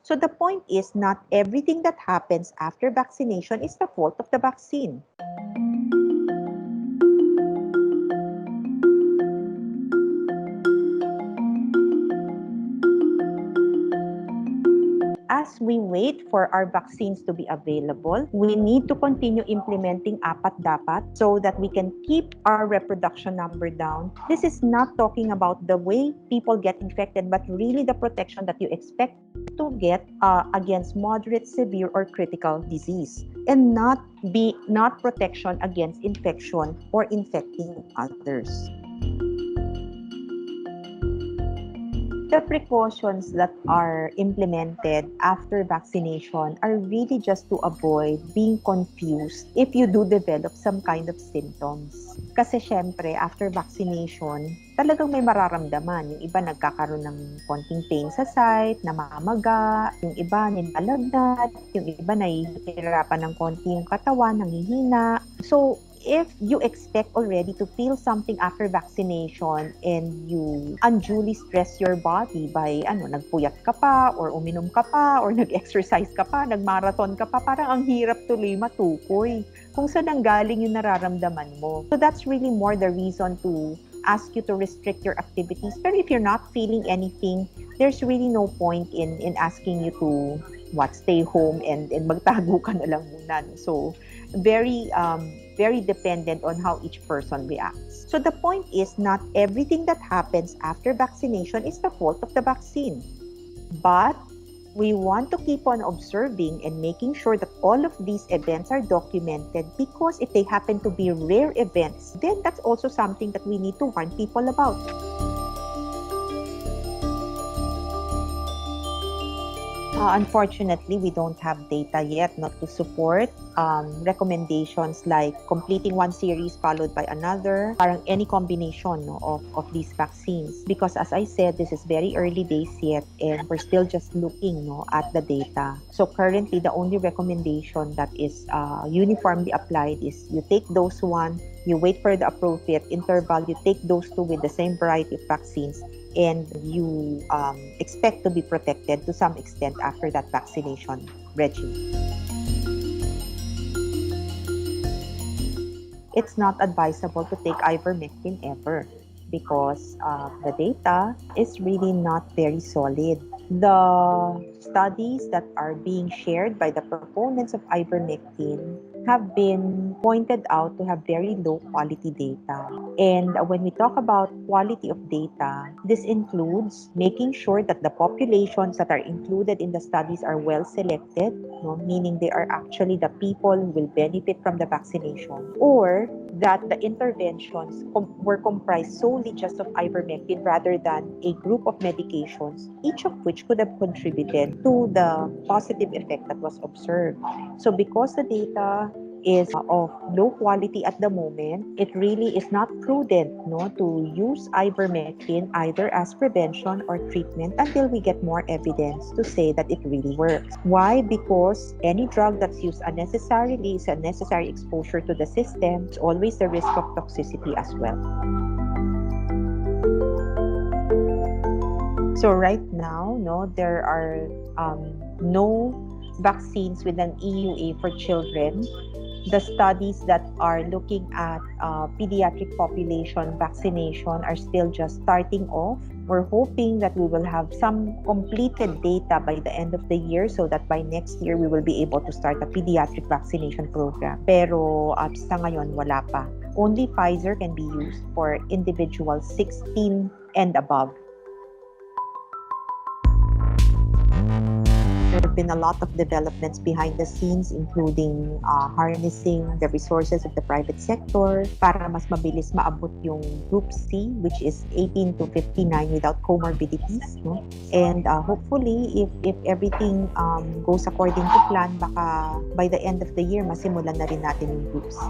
So the point is, not everything that happens after vaccination is the fault of the vaccine. As we wait for our vaccines to be available, we need to continue implementing apat dapat so that we can keep our reproduction number down. This is not talking about the way people get infected, but really the protection that you expect to get against moderate, severe, or critical disease, and not protection against infection or infecting others. The precautions that are implemented after vaccination are really just to avoid being confused if you do develop some kind of symptoms. Kasi syempre, after vaccination, talagang may mararamdaman. Yung iba nagkakaroon ng konting pain sa site, namamaga, yung iba nilalagnat, yung iba nahihirapan ng konting katawan, nanghihina. So, if you expect already to feel something after vaccination and you unduly stress your body by nagpuyat ka pa or uminom ka pa or nag-exercise ka pa, nag-marathon ka pa, parang ang hirap tuloy matukoy kung saan ang galing yung nararamdaman mo. So that's really more the reason to ask you to restrict your activities. But if you're not feeling anything, there's really no point in asking you to stay home and magtago ka na lang muna. So very dependent on how each person reacts. So the point is, not everything that happens after vaccination is the fault of the vaccine. But we want to keep on observing and making sure that all of these events are documented, because if they happen to be rare events, then that's also something that we need to warn people about. Unfortunately, we don't have data yet not to support recommendations like completing one series followed by another, parang any combination of these vaccines. Because as I said, this is very early days yet and we're still just looking at the data. So currently, the only recommendation that is uniformly applied is you take dose 1, you wait for the appropriate interval, you take dose 2 with the same variety of vaccines, and you expect to be protected to some extent after that vaccination regimen. It's not advisable to take ivermectin ever because the data is really not very solid. The studies that are being shared by the proponents of ivermectin have been pointed out to have very low quality data. And when we talk about quality of data, this includes making sure that the populations that are included in the studies are well selected, meaning they are actually the people who will benefit from the vaccination, or that the interventions were comprised solely just of ivermectin rather than a group of medications, each of which could have contributed to the positive effect that was observed. So because the data is of low quality at the moment, it really is not prudent to use ivermectin either as prevention or treatment until we get more evidence to say that it really works. Why? Because any drug that's used unnecessarily is unnecessary exposure to the system. It's always the risk of toxicity as well. So right now, there are no vaccines with an EUA for children. The studies that are looking at pediatric population vaccination are still just starting off. We're hoping that we will have some completed data by the end of the year so that by next year we will be able to start a pediatric vaccination program. Pero sa ngayon, wala pa. Only Pfizer can be used for individuals 16 and above. There have been a lot of developments behind the scenes, including harnessing the resources of the private sector para mas mabilis maabot yung Group C, which is 18 to 59 without comorbidities. And hopefully, if everything goes according to plan, baka by the end of the year, masimulan na rin natin yung Group C.